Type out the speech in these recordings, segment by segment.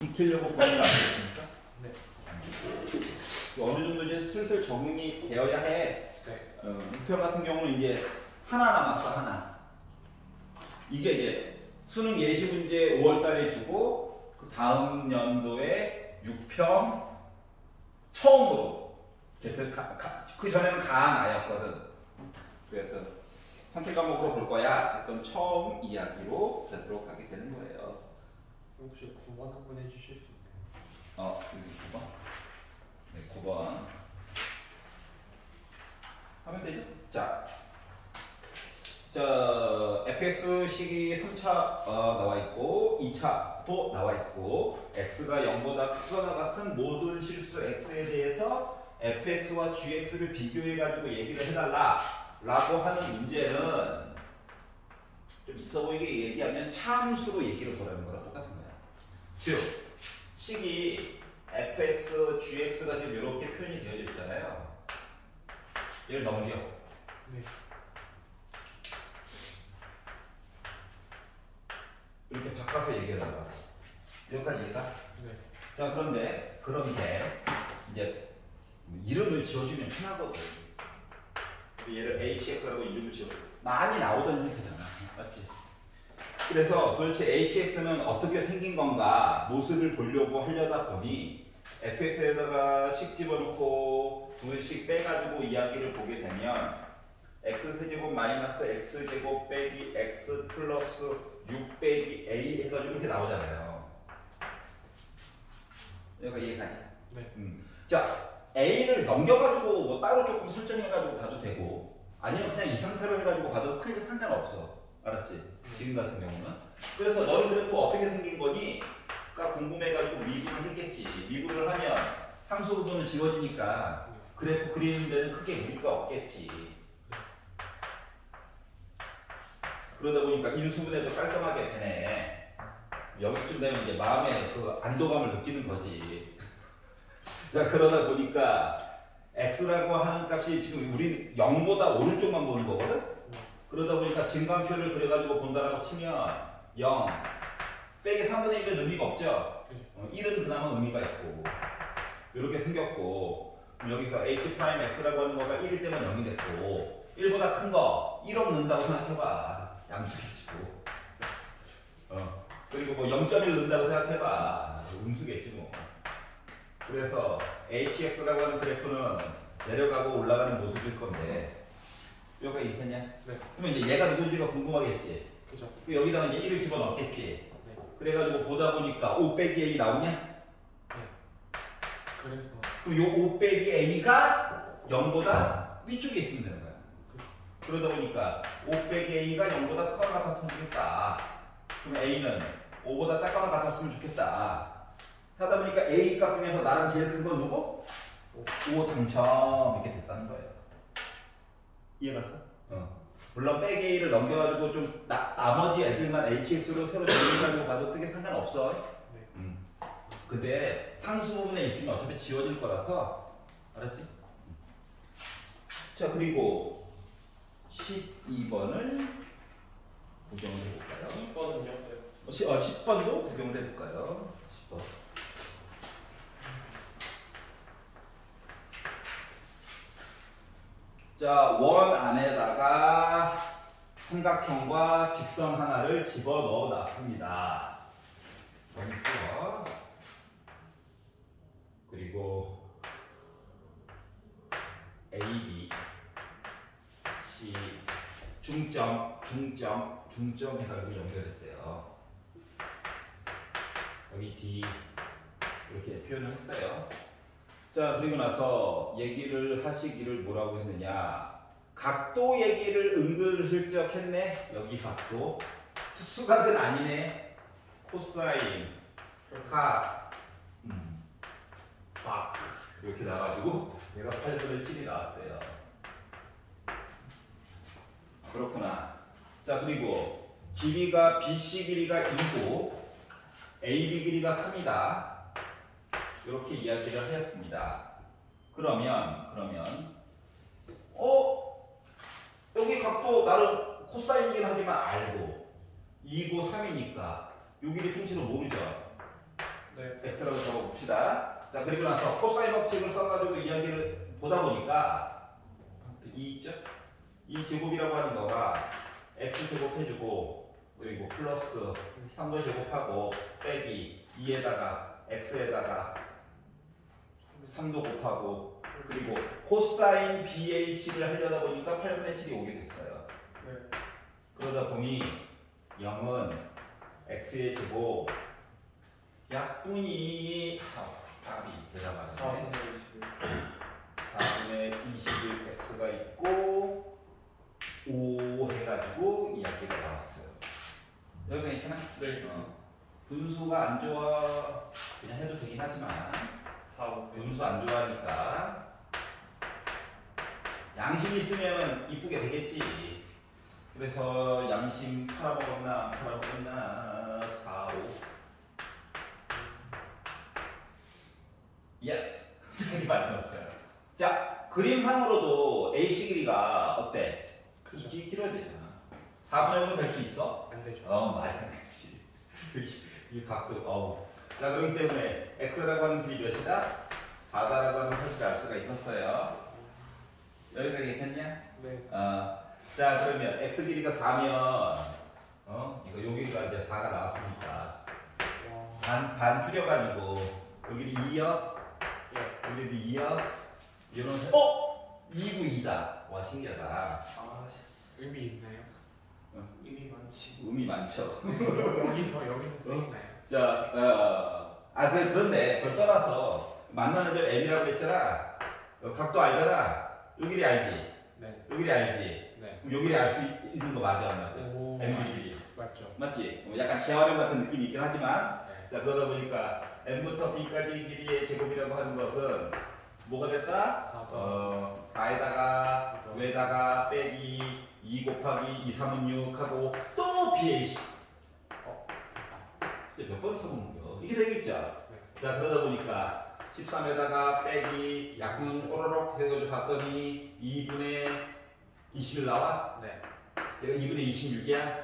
익히려고 보니까 안 되겠습니까? 네. 어느 정도 이제 슬슬 적응이 되어야 해. 네. 우편 같은 경우는 이제 하나 남았어, 하나. 이게 이제 수능 예시 문제 5월달에 주고 그 다음 연도에 6편 처음으로 개표 그 전에는 가나였거든. 그래서 선택 과목으로 볼 거야 했던 처음 이야기로 되도록 하게 되는 거예요. 혹시 9번 한번 해주실 수 있나요? 9번? 네, 9번 하면 되죠? 자, fx 식이 3차 나와 있고 2차도 나와 있고 x가 0보다 크거나 같은 모든 실수 x에 대해서 fx와 gx를 비교해 가지고 얘기를 해달라 라고 하는 문제는 좀 있어 보이게 얘기하면 참수로 얘기를 보라는 거랑 똑같은 거야. 즉 식이 fx, gx가 지금 이렇게 표현이 되어져 있잖아요. 얘를 넘겨. 네. 이렇게 바꿔서 얘기하다가 여기까지 이해가? 네. 자, 그런데 이제 이름을 지어주면 편하거든. 얘를 hx라고 이름을 지어 많이 나오던 형태잖아, 맞지? 그래서 도대체 hx는 어떻게 생긴 건가 모습을 보려고 하려다 보니 fx에다가 식 집어넣고 두 식 빼가지고 이야기를 보게 되면 x세제곱 마이너스 x제곱 빼기 x 플러스 6 빼기 a 해가지고 이렇게 나오잖아요. 여기가 이해가냐? 네. 자, a를 넘겨가지고 뭐 따로 조금 설정해가지고 봐도 되고 아니면 그냥 이 상태로 해가지고 봐도 크게 상관없어. 알았지? 지금 같은 경우는. 그래서 너희 그래프 어떻게 생긴 거니?가 궁금해가지고 미분을 했겠지. 미분을 하면 상수 부분은 지워지니까 그래프 그리는 데는 크게 무리가 없겠지. 그러다 보니까 인수분해도 깔끔하게 되네. 여기쯤 되면 이제 마음에 그 안도감을 느끼는 거지. 자, 그러다 보니까 x라고 하는 값이 지금 우리 0보다 오른쪽만 보는 거거든? 그러다 보니까 증간표를 그려가지고 본다라고 치면 0 빼기 3분의 1은 의미가 없죠? 1은 그나마 의미가 있고 이렇게 생겼고 그럼 여기서 h'x라고 하는 거가 1일 때만 0이 됐고 1보다 큰 거 1억 넣는다고 생각해봐. 양수겠지고 그리고 뭐 0.1 넣는다고 생각해봐. 음수겠지 뭐. 그래서 hx라고 하는 그래프는 내려가고 올라가는 모습일 건데 여기가 있었냐? 네. 그러면 이제 얘가 누군지가 궁금하겠지. 그죠. 여기다가 이제 1을 집어넣겠지. 네. 그래가지고 보다 보니까 5 빼기 a 나오냐? 네. 그래서 그럼 요 5 빼기 a가 0보다 위쪽에 있으면 되는 거야. 그러다 보니까 5 빼기 a가 0보다 크거나 같았으면 좋겠다. 그럼 a는 5보다 작거나 같았으면 좋겠다. 하다 보니까 a 값 중에서 나랑 제일 큰 건 누구? 5 당첨 이렇게 됐다는 거예요. 이해갔어? 물론 빼기 a를 넘겨가지고 좀 나머지 애들만 hx로 새로 정리해가지고 봐도 크게 상관없어. 네. 근데 상수 부분에 있으면 어차피 지워질 거라서 알았지? 자, 그리고 12번을 구경을 해볼까요? 10번은요? 10번도 구경을 해볼까요? 10번. 자, 원 안에다가 삼각형과 직선 하나를 집어넣어 놨습니다. 그리고 A, B, C 중점 해가지고 연결했대요. 여기 D 이렇게 표현을 했어요. 자, 그리고 나서 얘기를 하시기를 뭐라고 했느냐. 각도 얘기를 은근슬쩍 했네. 여기 각도. 특수각은 아니네. 코사인, 각, 박 이렇게 나와가지고 얘가 8분의 7이 나왔대요. 그렇구나. 자, 그리고 길이가 BC 길이가 2고 AB 길이가 3이다. 이렇게 이야기를 하였습니다. 그러면 여기 각도 나름 코사인이긴 하지만 알고 2고 3이니까 요 길이 통째로 모르죠. 네. x라고 적어봅시다. 자, 그리고 나서 코사인 법칙을 써가지고 이야기를 보다 보니까 이 있죠? 이 제곱이라고 하는 거가 x제곱 해주고 그리고 플러스 3도 제곱하고 빼기 2에다가 x에다가 3도 곱하고 그리고 코사인 BAC를 하려다 보니까 8분의 7이 오게 됐어요. 네. 그러다 보니 0은 x의 제곱 약분이 답이 되자마자 4분의 21 x가 있고 5 해가지고 이야기가 나왔어요. 여기가 괜찮아? 네. 분수가 안 좋아 그냥 해도 되긴 하지만 4, 분수 안 좋아하니까 양심 있으면 이쁘게 되겠지. 그래서 양심 팔아먹었나 안 팔아먹었나 4, 5 예스! 자기 만들었어요. 자, 그림상으로도 AC 길이가 어때? 그죠. 길어야 되잖아. 4분의 5는 될 수 있어? 안 되죠. 말이 안 되지. 이 각도, 자, 그렇기 때문에 x라고 하는 길이 몇이다? 4다라고 하는 사실을 알 수가 있었어요. 여기까지 괜찮냐? 네. 자, 그러면 x 길이가 4면, 이거 요 길이가 이제 4가 나왔으니까. 와. 반 줄여가지고, 요 길이 2여? 예. 요 길이 2여? 이런, 2구 2다. 와, 신기하다. 의미 있나요? 의미 많지. 의미 많죠. 여기서 쓰이나요? 자, 그런데 그걸 떠나서 만나는 점 M이라고 했잖아. 각도 알잖아. 요 길이 알지? 네. 요 길이 알지? 네. 요 길이 알 수 있는 거 맞아, 안 맞아? 오. M 길이. 맞죠. 맞지? 약간 재활용 같은 느낌이 있긴 하지만 네. 자, 그러다 보니까 M부터 B까지 길이의 제곱이라고 하는 것은 뭐가 됐다? 4에다가 9에다가 빼기 2 곱하기 2, 3은 6 하고 또 BAC. 이제 몇 번을 써보는 거야? 이게 되겠죠? 네. 자, 그러다 보니까 13에다가 빼기 약분 오로록 해가지고 봤더니 2분의 21 나와? 네. 얘가 2분의 26이야?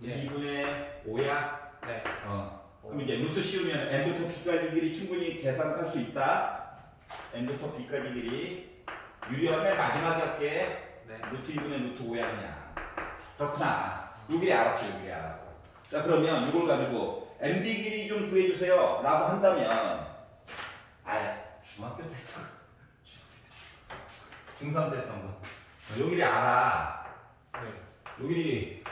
예. 2분의 5야? 네. 그럼 이제 루트 씌우면 n부터 b까지 길이 충분히 계산할 수 있다. n부터 b까지 길이 유리한 맨 마지막에 할게. 네. 루트 2분의 루트 5야 그냥. 그렇구나. 요 길이 알았어, 요 길이 알았어. 자, 그러면 이걸 가지고 MD 길이 좀 구해주세요 라고 한다면 중학교 때 했던 거 중3 때 했던 거 요 길이 알아. 네. 요 길이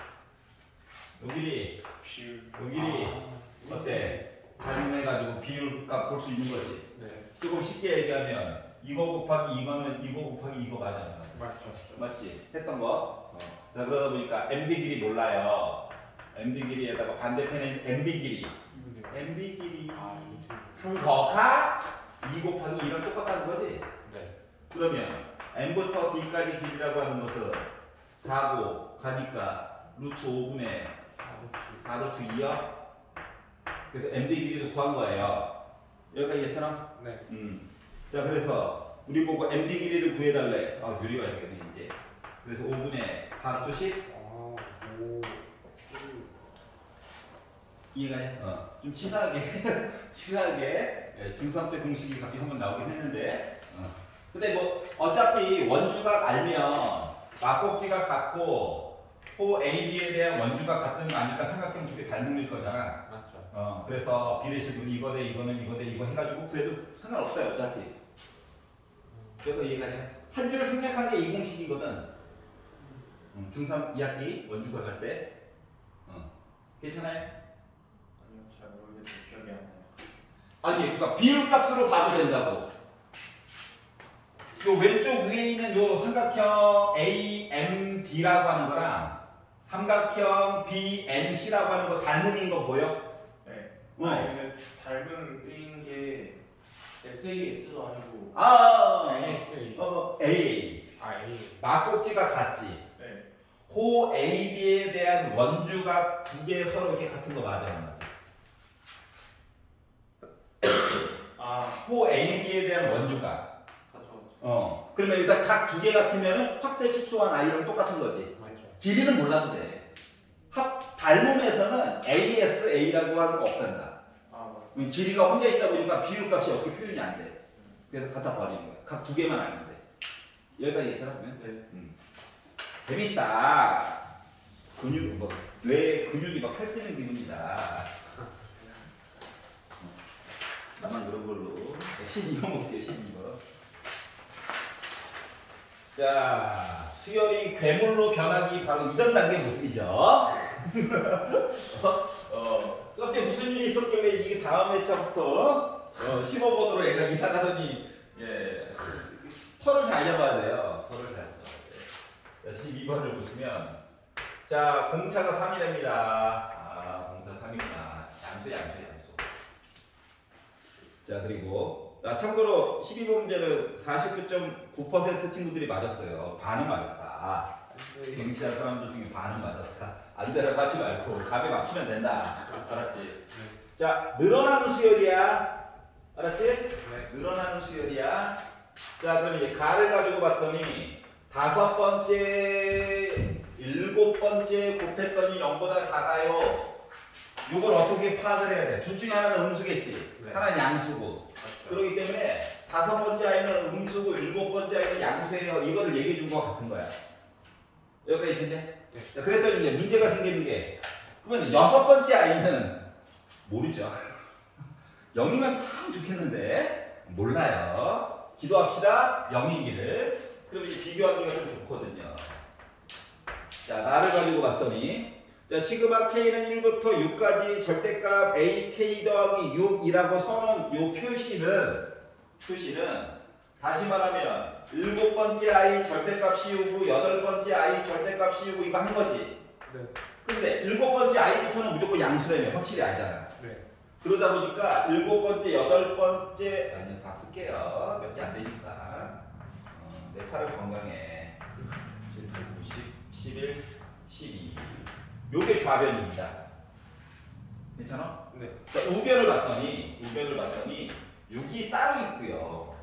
비율. 요 길이 어때? 발음해가지고 비율 값 볼 수 있는 거지. 네. 조금 쉽게 얘기하면 이거 곱하기 이거는 이거 곱하기 이거 맞아. 맞죠. 맞지? 했던 거. 자, 그러다 보니까 MD 길이 몰라요. MD 길이에다가 반대편에 MB 길이. MB 길이 한 거가 2 곱하기 2랑 똑같다는 거지. 네. 그러면 M부터 D까지 길이라고 하는 것은 4고 가니까 루트 5분의 4루트 2요. 그래서 MD 길이도 구한 거예요. 여기까지 괜찮아? 네. 자, 그래서 우리 보고 MD 길이를 구해달래. 유리가 되겠네 이제. 그래서 5분의 4루트 10. 오. 이해가요? 좀 치사하게 중3 때 공식이 갑자기 한번 나오긴 했는데 근데 뭐 어차피 원주각 알면 막꼭지가 같고 호 AB에 대한 원주각 같은 거 아니까 삼각형 두 개 닮을 거잖아. 맞죠. 그래서 비례식은 이거 대 이거는 이거 대 이거 해가지고 구해도 상관없어요 어차피. 그래서 이해가요? 한 줄 생략한 게 이 공식이거든. 중3 2학기 원주각 할 때. 괜찮아요? 아니요, 잘 모르겠어요. 기억이 안 나요. 아니, 그러니까 비율값으로 봐도 된다고. 요 왼쪽 위에 있는 요 삼각형 AMB라고 하는 거랑 삼각형 BMC라고 하는 거 닮음인 거 보여? 네. 어. 닮은 인 게 SAS도 아니고. ASA. AA. A. 막꼭지가 같지. 네. 호 AB에 대한 원주각 두 개 서로 이렇게 같은 거 맞아, 안 맞아? 호 AB에 대한 원주각. 그렇죠. 그러면 일단 각 두 개 같으면 확대 축소한 I랑 똑같은 거지. 맞죠. 길이는 몰라도 돼. 닮음에서는 ASA라고 하는 거 없단다. 맞죠. 그럼 길이가 혼자 있다 보니까 비율값이 어떻게 표현이 안 돼. 그래서 갖다 버리는 거야. 각 두 개만 알면 돼. 여기까지 괜찮아? 네. 재밌다. 근육 뭐 뇌 근육이 막 살찌는 기분이다. 나만 그런 걸로 12번 볼게요. 12번. 자, 수열이 괴물로 변하기 바로 이전 단계 모습이죠. 갑자기 무슨 일이 있었길래 이게 다음 회차부터 15번으로 얘가 이사가더니 예, 털을 잘 잡아야 돼요. 털을 잘 잡아야 돼요. 자, 12번을 보시면 자, 공차가 3이랍니다. 아, 공차 3이구나. 양수. 자, 그리고 참고로 12번 문제는 49.9% 친구들이 맞았어요. 반은 맞았다. 경시할 사람들 중에 반은 맞았다. 안 되라고 하지 말고 답에 맞추면 된다. 알았지? 자, 늘어나는 수열이야. 알았지? 네. 늘어나는 수열이야. 자, 그럼 이제 가를 가지고 봤더니 5번째, 7번째 곱했더니 0보다 작아요. 이걸 어떻게 파악을 해야 돼? 둘 중에 하나는 음수겠지. 네. 하나는 양수고. 맞죠. 그렇기 때문에 5번째 아이는 음수고 7번째 아이는 양수예요. 이거를 얘기해 준 거 같은 거야. 여기까지 됐네? 네. 자, 그랬더니 이제 문제가 생기는 게 그러면 6번째 아이는 모르죠. 0이면 참 좋겠는데 몰라요. 기도합시다. 0이기를. 그럼 이제 비교하기가 좀 좋거든요. 자, 나를 가지고 봤더니 자, 시그마 K는 1부터 6까지 절대값 AK 더하기 6이라고 써놓은 요 표시는 다시 말하면 7번째 I 절대값 씌우고 8번째 I 절대값 씌우고 이거 한 거지. 네. 근데 7번째 I부터는 무조건 양수라며 확실히 알잖아. 네. 그러다 보니까 7번째, 8번째 아니 다 쓸게요. 몇 개 안 되니까. 내 팔은 건강해. 7, 90, 11, 12. 요게 좌변입니다. 괜찮아? 네. 자, 우변을 봤더니 6이 따로 있고요.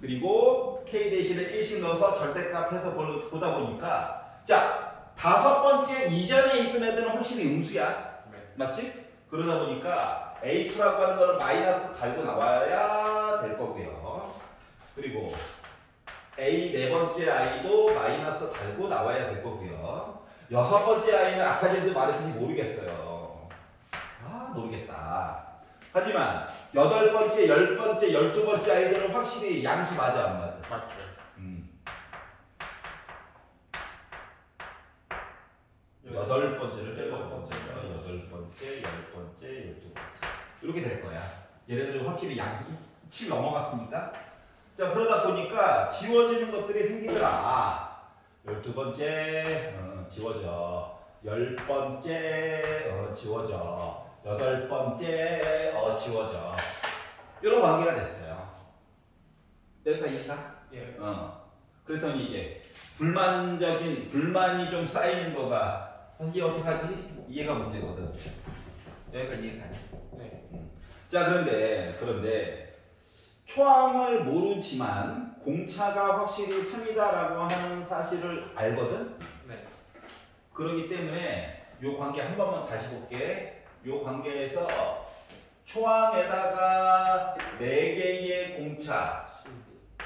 그리고 K 대신에 1씩 넣어서 절대값 해서 보다 보니까 자, 5번째 이전에 있던 애들은 확실히 음수야. 네. 맞지? 그러다 보니까 A2라고 하는 거는 마이너스 달고 나와야 될 거고요. 그리고 A 4번째 I도 마이너스 달고 나와야 될 거고요. 6번째 아이는 아까 전에도 말했듯이 모르겠어요. 아, 모르겠다. 하지만 8번째, 10번째, 12번째 아이들은 확실히 양수 맞아, 안 맞아? 맞죠. 여덟 번째를 뺄 거고, 8번째, 10번째, 12번째. 이렇게 될 거야. 얘네들은 확실히 양수 7 넘어갔으니까. 자, 그러다 보니까 지워지는 것들이 생기더라. 12번째, 지워져. 10번째, 지워져. 8번째, 지워져. 이런 관계가 됐어요. 여기까지 이해가? 예. 그랬더니 이제 불만이 좀 쌓이는 거가 이게 어떡하지? 이해가 문제거든. 여기까지 이해가냐? 네. 자, 그런데 초항을 모르지만 공차가 확실히 3이다라고 하는 사실을 알거든? 네. 그렇기 때문에 요 관계 한 번만 다시 볼게. 요 관계에서 초항에다가 4개의 공차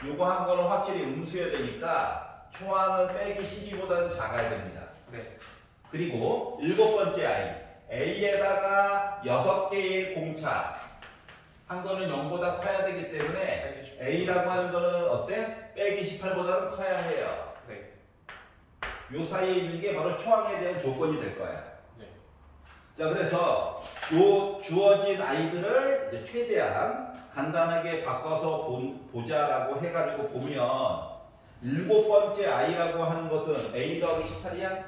요거 한 거는 확실히 음수여야 되니까 초항은 빼기 12보다는 작아야 됩니다. 네. 그리고 7번째 A에다가 6개의 공차 한 거는 0보다 커야 되기 때문에 A라고 하는 거는 어때? 빼기 18보다는 커야 해요. 네. 요 사이에 있는 게 바로 초항에 대한 조건이 될 거야. 네. 자, 그래서 요 주어진 아이들을 이제 최대한 간단하게 바꿔서 보자라고 해가지고 보면 7번째 아이라고 하는 것은 A 더하기 18이야? 네.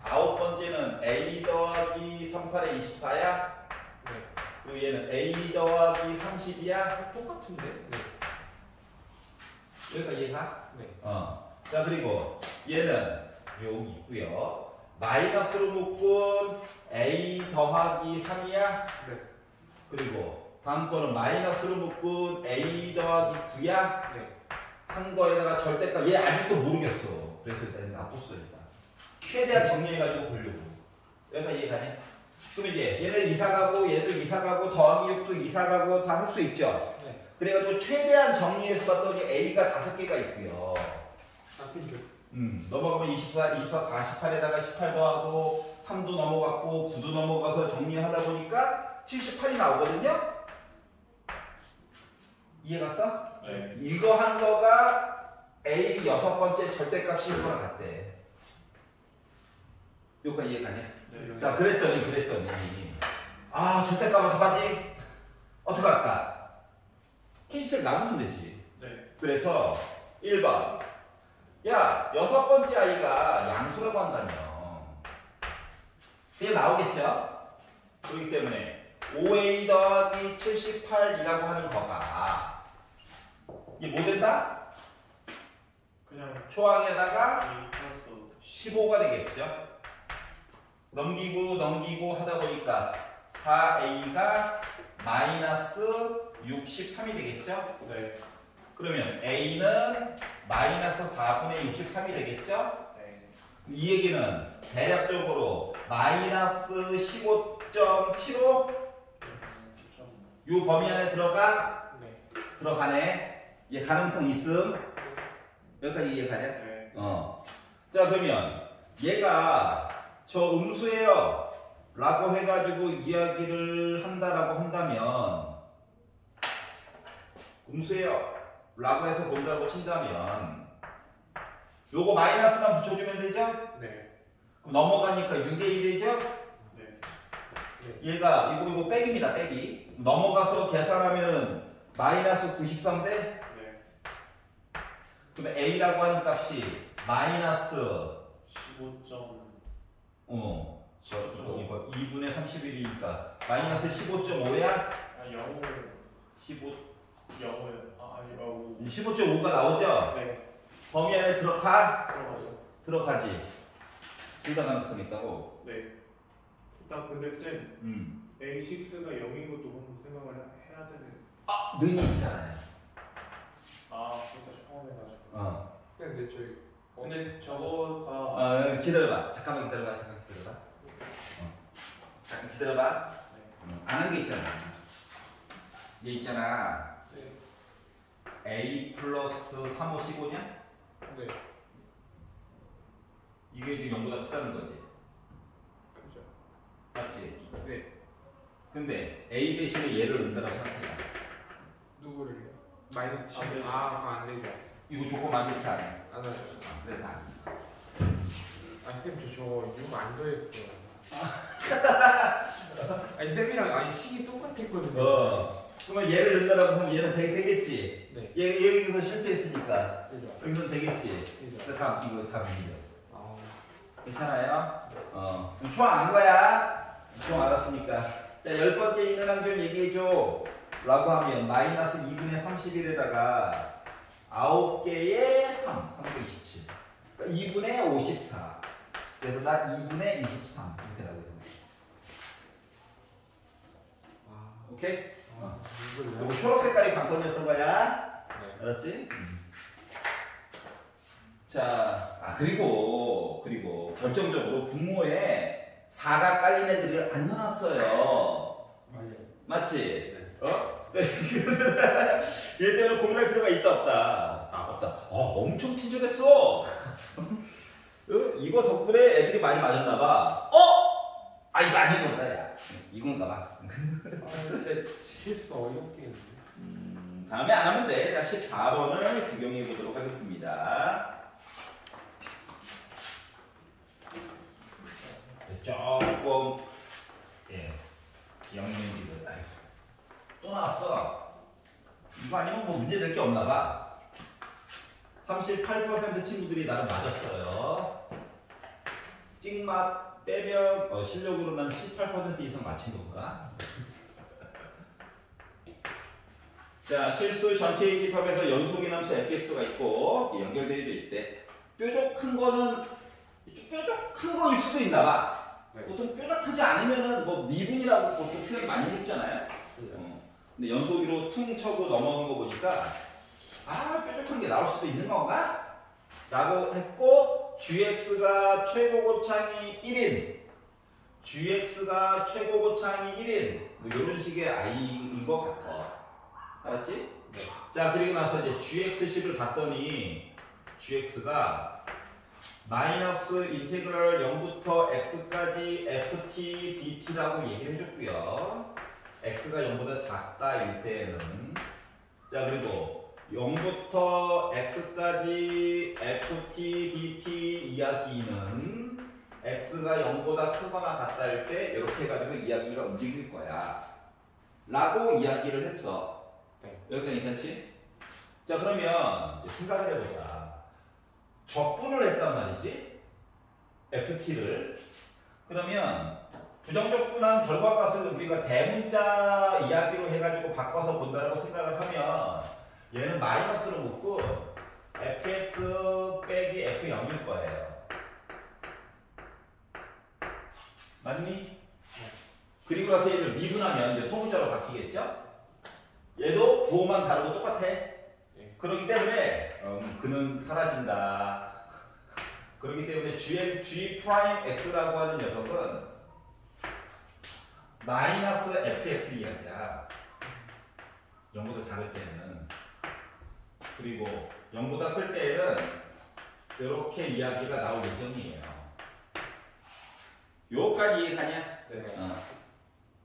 9번째는 A 더하기 38에 24야? 네. 그리고 얘는 A 더하기 30이야? 똑같은데? 네. 여기가 이해가? 네. 자, 그리고 얘는 여기 있고요. 마이너스로 묶은 A 더하기 3이야? 네. 그리고 다음 거는 마이너스로 묶은 A 더하기 9야? 네. 한 거에다가 절대값 얘 아직도 모르겠어. 그래서 일단 놔뒀어 일단. 최대한 정리해가지고 보려고. 여기가 이해가냐? 그럼 이제 얘는 이사 가고 얘도 이사 가고 더하기 6도 이사 가고 다 할 수 있죠. 네. 그래가지고 최대한 정리해서 봤더니 A가 5개가 있고요. 앞이죠. 넘어가면 24, 48에다가 18 더하고 3도 넘어갔고 9도 넘어가서 정리하다 보니까 78이 나오거든요. 이해갔어? 네. 이거 한 거가 A 6번째 절대값이 이거랑 같대. 요거 이해가냐? 네. 자, 그랬더니 아, 절대값 어떡하지? 어떡할까? 케이스를 나누면 되지. 네. 그래서 1번 야, 6번째 아이가 양수라고 한다면 그게 나오겠죠? 그렇기 때문에 5A 더하기 78이라고 하는 거가 이게 뭐 된다? 그냥 초항에다가 A 플러스 15가 되겠죠? 넘기고 하다 보니까 4A가 마이너스 63이 되겠죠? 네. 그러면 A는 마이너스 4분의 63이 되겠죠? 네. 이 얘기는 대략적으로 마이너스 15.75 이 범위 안에 네. 들어가네. 얘 가능성 있음. 여기까지 이해가냐? 네. 자, 그러면 얘가 저 음수예요 라고 해가지고 이야기를 한다라고 한다면 음수예요 라고 해서 본다고 친다면 요거 마이너스만 붙여주면 되죠? 네. 그럼 넘어가니까 6의 1 되죠? 네. 얘가 이거 빼기입니다. 빼기. 넘어가서 계산하면 마이너스 93대. 네. 그러면 A라고 하는 값이 마이너스 15점. 이거 2분의 31이니까 마이너스 15.5야? 아, 0을 15 0을 아니 15.5가 나오죠? 네. 범위 안에 들어가? 들어가죠. 들어가지. 둘 다 가능성 있다고. 네. 일단 근데 쌤 A6가 0인 것도 한번 생각을 해야 되는. 아, 능이 있잖아요. 아, 그러니까 처음해가지고. 쌤 근데 저희 근데 저거가 기다려봐. 잠깐만 기다려봐. 잠깐 기다려봐. 안 한 게 있잖아. 얘 있잖아. 네. A 플러스 3, 5, 15냐? 네. 이게 지금 0보다 크다는 거지. 그죠. 맞지? 네. 근데 A 대신에 얘를 넣는다고 생각해봐. 누구를요? 마이너스 안 10. 되죠. 안 되죠. 이거 조건 만족해 안 해. 안 하죠. 그래서 안 해. 쌤 저 6 안 더했어요. 아니 쌤이랑 식이 똑같았거든요. 그러면 얘를 넣는다고 하면 얘는 되겠지. 네. 얘 여기서 실패했으니까 그죠. 여기서 되겠지. 그죠. 이거 다 문제. 아. 괜찮아요? 그럼 초항 안 거야? 초항 알았으니까. 자, 10번째 있는 항좀 얘기해줘. 라고 하면 마이너스 2분의 31에다가 9개의 3, 327. 그러니까 2분의 54. 그래서 나 2분의 23. 이렇게 나오거든. 오케이? 요거 초록 색깔이 관건이었던 거야. 네. 알았지? 자, 그리고 결정적으로 분모에 4가 깔린 애들을 안 넣어놨어요. 맞지? 네. 얘 때문에 고민할 필요가 있다 없다? 없다. 엄청 친절했어. 이거 덕분에 애들이 많이 맞았나봐. 이거 아닌 거다, 야. 이건가 봐. 진짜 실수 어이없게 했는데. 다음에 안 하면 돼. 자, 14번을 구경해 보도록 하겠습니다. 조금, 영양기들. 또 나왔어. 이거 아니면 뭐 문제 될 게 없나 봐. 38% 친구들이 나를 맞았어요. 찍맛 빼면 실력으로는 18% 이상 맞힌 건가? 자, 실수 전체의 집합에서 연속의 함수 fx가 있고 연결되어 있대. 뾰족한 거는 뾰족한 거일 수도 있나 봐. 네. 보통 뾰족하지 않으면은 뭐 미분이라고 보통 표현 많이 해주잖아요. 근데 연속으로 퉁 쳐고 넘어간 거 보니까 뾰족한 게 나올 수도 있는 건가? 라고 했고 gx가 최고 고창이 1인 gx가 최고 고차항이 1인 뭐 이런 식의 i인 것 같아. 알았지? 네. 자, 그리고 나서 이제 gx식을 봤더니 gx가 마이너스 인테그럴 0부터 x까지 ft dt라고 얘기를 해줬고요. x가 0보다 작다일 때에는 자, 그리고 0부터 x까지 ft dt 이야기는 x가 0보다 크거나 같다일 때 이렇게 해가지고 이야기가 움직일 거야 라고 이야기를 했어. 네. 여기까지 괜찮지? 자, 그러면 생각을 해보자. 적분을 했단 말이지 ft를. 그러면 부정적분한 결과값을 우리가 대문자 이야기로 해가지고 바꿔서 본다라고 생각을 하면 얘는 마이너스로 묶고 fx 빼기 f0일 거예요. 맞니? 그리고 나서 얘를 미분하면 이제 소문자로 바뀌겠죠? 얘도 부호만 다르고 똑같아. 그렇기 때문에 그는 사라진다. 그렇기 때문에 G'X라고 하는 녀석은 마이너스 fx 이야기야. 0보다 작을 때는. 그리고 0보다 클 때에는 이렇게 이야기가 나올 예정이에요. 요까지 이해가냐? 네.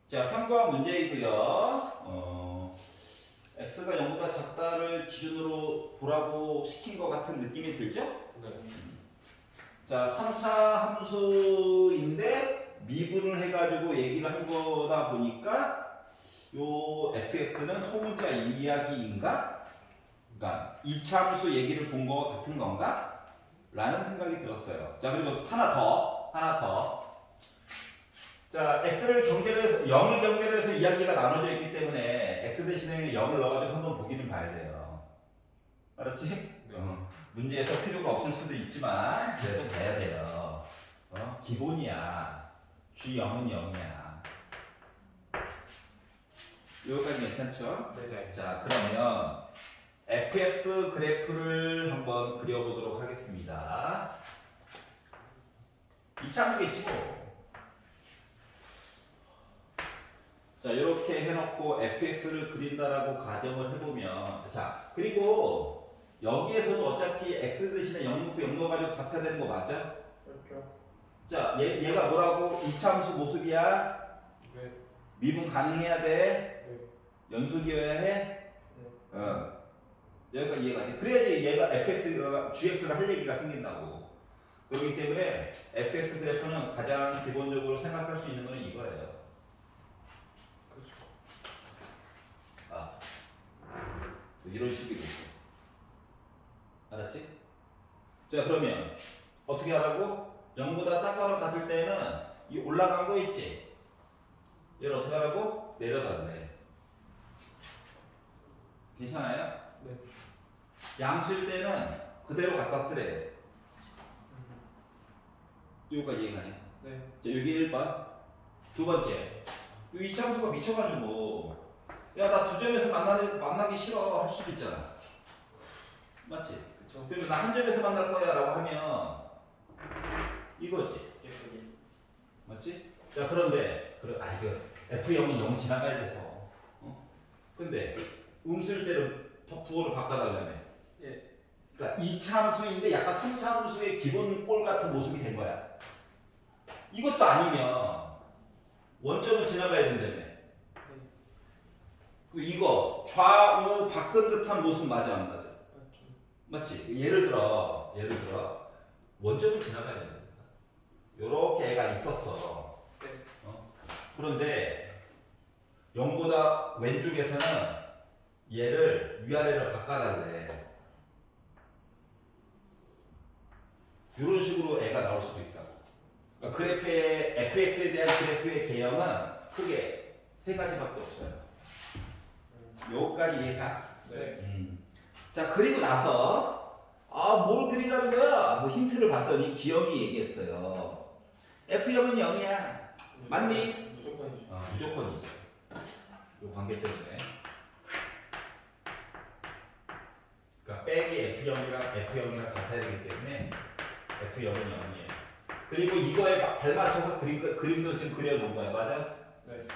자, 평가 문제이고요. x가 0보다 작다를 기준으로 보라고 시킨 것 같은 느낌이 들죠? 네. 자, 3차 함수인데 미분을 해가지고 얘기를 한 거다 보니까 요 fx는 소문자 이야기인가? 그러니까 2차 함수 얘기를 본 거 같은 건가? 라는 생각이 들었어요. 자, 그리고 하나 더. 자, x를 경계로 해서 0을 경계로 해서 이야기가 나눠져 있기 때문에 x 대신에 0을 넣어가지고 한번 보기는 봐야 돼요. 알았지? 네. 문제에서 필요가 없을 수도 있지만 그래도 봐야 돼요. 기본이야. G0은 0이야. 여기까지 괜찮죠? 네. 자, 그러면 fx 그래프를 한번 그려보도록 하겠습니다. 2차 함수겠지 뭐. 자, 이렇게 해놓고 fx를 그린다라고 가정을 해보면, 자, 그리고 여기에서도 어차피 x 대신에 0 넣고 0 넣어가지고 같아야 되는 거 맞아? 그렇죠. 자, 얘가 뭐라고? 2차 함수 모습이야? 네. 미분 가능해야 돼? 네. 연속이어야 해? 네. 여기까지 이해가지? 그래야지 얘가 fx가, gx가 할 얘기가 생긴다고. 그렇기 때문에 fx 그래프는 가장 기본적으로 생각할 수 있는 건 이거예요. 이런 식으로 있어. 알았지? 자, 그러면 어떻게 하라고? 0보다 작거나 같을 때는 이 올라간 거 있지? 얘를 어떻게 하라고? 내려달래. 괜찮아요? 네. 양수일 때는 그대로 갖다 쓰래. 여기까지 이해가냐? 네. 자, 여기 1번. 두 번째. 이 이차함수가 미쳐가지고 야, 나 두 점에서 만나기 싫어 할 수도 있잖아. 맞지? 그쵸. 그러면 나 한 점에서 만날 거야 라고 하면 이거지. 예쁘게. 맞지? 자, 그런데 이거 F0은 0 지나가야 돼서 근데 쓸 때는 부호를 바꿔달라며. 예. 그러니까 2차 함수인데 약간 3차 함수의 기본 꼴 같은 모습이 된 거야. 이것도 아니면 원점을 지나가야 된다며. 이거 좌우 바꾼 듯한 모습 맞아 안 맞아? 맞지? 예를 들어 원점을 지나가야 된다. 요렇게 애가 있었어. 네. 그런데 0보다 왼쪽에서는 얘를 위아래로 바꿔달래. 이런 식으로 애가 나올 수도 있다고. 그러니까 그래프의 fx에 대한 그래프의 개형은 크게 세 가지밖에 없어요. 요까지 이해가? 네. 자, 그리고 나서 뭘 그리라는 거야? 뭐 힌트를 봤더니 기억이 얘기했어요. F0은 0이야. 맞니? 무조건이죠. 무조건이죠. 요 관계 때문에. 그러니까 빼기 F0이랑 같아야 되기 때문에 F0은 0이에요. 그리고 이거에 발맞춰서 그림도 지금 그려놓은 거야. 맞아? 네.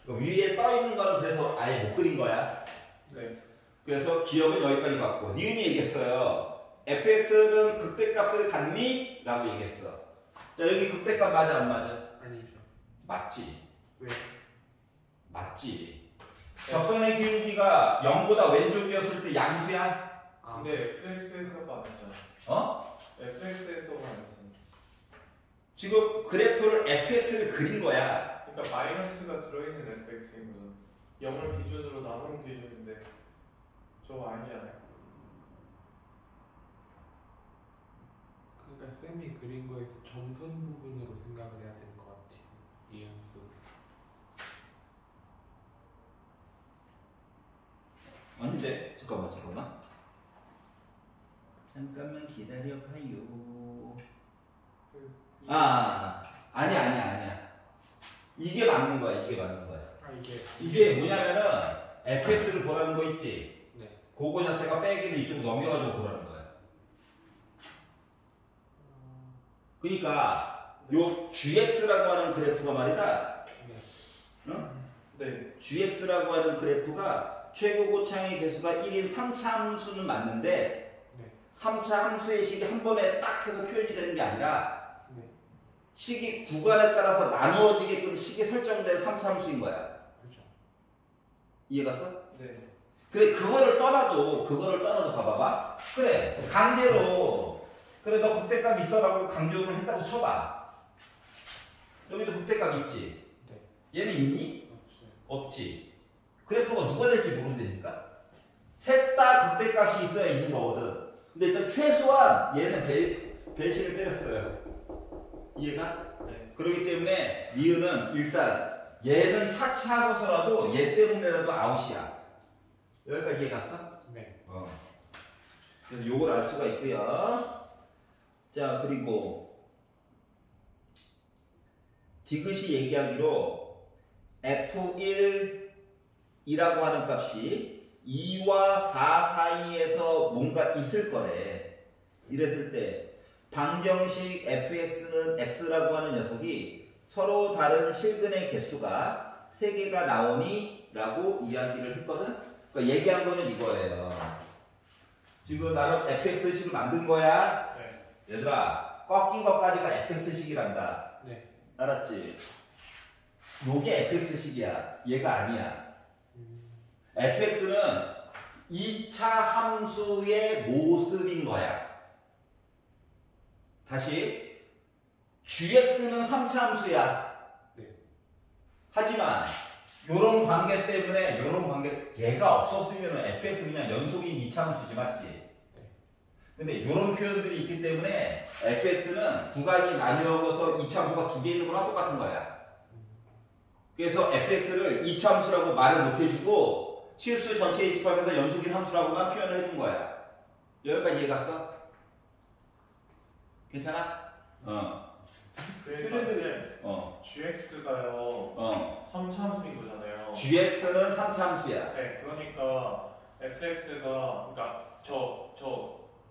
위에 떠 있는 거는 그래서 아예 못 그린 거야. 네. 그래서 기억은 여기까지 갖고 니은이 얘기했어요. fx는 극대값을 갖니? 라고 얘기했어. 자, 여기 극대값 맞아 안 맞아? 아니죠. 맞지. 왜? 맞지. 접선의 기울기가 0보다 왼쪽이었을 때 양수야? 아, 근데 fx에서가 아니잖아. 어? fx에서가 아니잖아. 지금 그래프를 fx를 그린 거야. 그러니까 마이너스가 들어있는 fx인 거잖아. 0을 기준으로 나누는 기준인데 저거 아니잖아요. 그러니까 쌤이 그린 거에서 점선 부분으로 생각을 해야 되는 것 같아요. 이해했어. 아닌데 잠깐만 기다려봐요. 아니야 이게 맞는 거야. 아, 이게 뭐냐면은 fx를 보라는 거 있지. 네. 그거 자체가 빼기를 이쪽으로 넘겨가지고 보라는 거야. 그러니까 요 gx라고 하는 그래프가 말이다. 네. 응? 네. gx라고 하는 그래프가 최고 고창의 개수가 1인 3차 함수는 맞는데 네. 3차 함수의 식이 한 번에 딱 해서 표현이 되는 게 아니라 네. 식이 구간에 따라서 나누어지게끔 식이 설정된 3차 함수인 거야. 그렇죠. 이해갔어? 네. 그래 그거를 떠나도 봐봐봐. 그래 강제로 그래 너 극대값 있어라고 강조를 했다고 쳐봐. 여기도 극대값 있지. 네. 얘는 있니? 없어요. 없지. 그래프가 누가 될지 모른다니까. 셋 다 극대값이 있어야 있는 거거든. 근데 일단 최소한 얘는 배신을 때렸어요. 이해가? 네. 그렇기 때문에 니은은 일단 얘는 차치하고서라도 얘 때문에라도 아웃이야. 여기까지 이해 갔어? 네. 그래서 요걸 알 수가 있고요. 자 그리고 디귿이 얘기하기로 f1이라고 하는 값이 2와 4 사이에서 뭔가 있을 거래. 이랬을 때 방정식 fx는 x라고 하는 녀석이 서로 다른 실근의 개수가 3개가 나오니? 라고 이야기를 했거든. 그러니까 얘기한 거는 이거예요. 지금 나름 fx식을 만든 거야. 네. 얘들아 꺾인 것까지가 fx식이란다. 네. 알았지? 요게 fx식이야. 얘가 아니야. fx는 2차 함수의 모습인 거야. 다시 gx는 3차 함수야. 네. 하지만 요런 관계 때문에 얘가 없었으면 fx 그냥 연속인 2차 함수지 맞지? 근데 요런 표현들이 있기 때문에 fx는 구간이 나뉘어서 2차 함수가 2개 있는 거랑 똑같은 거야. 그래서 fx를 2차 함수라고 말을 못 해주고 실수 전체 인집하면서 연속인 함수라고만 표현을 해준 거야. 여기까지 이해 갔어? 괜찮아? 그러니까 쌤, 어. gx가요 3차 함수인 거잖아요. gx는 3차 함수야. 네, 그러니까 fx가 그러니까 저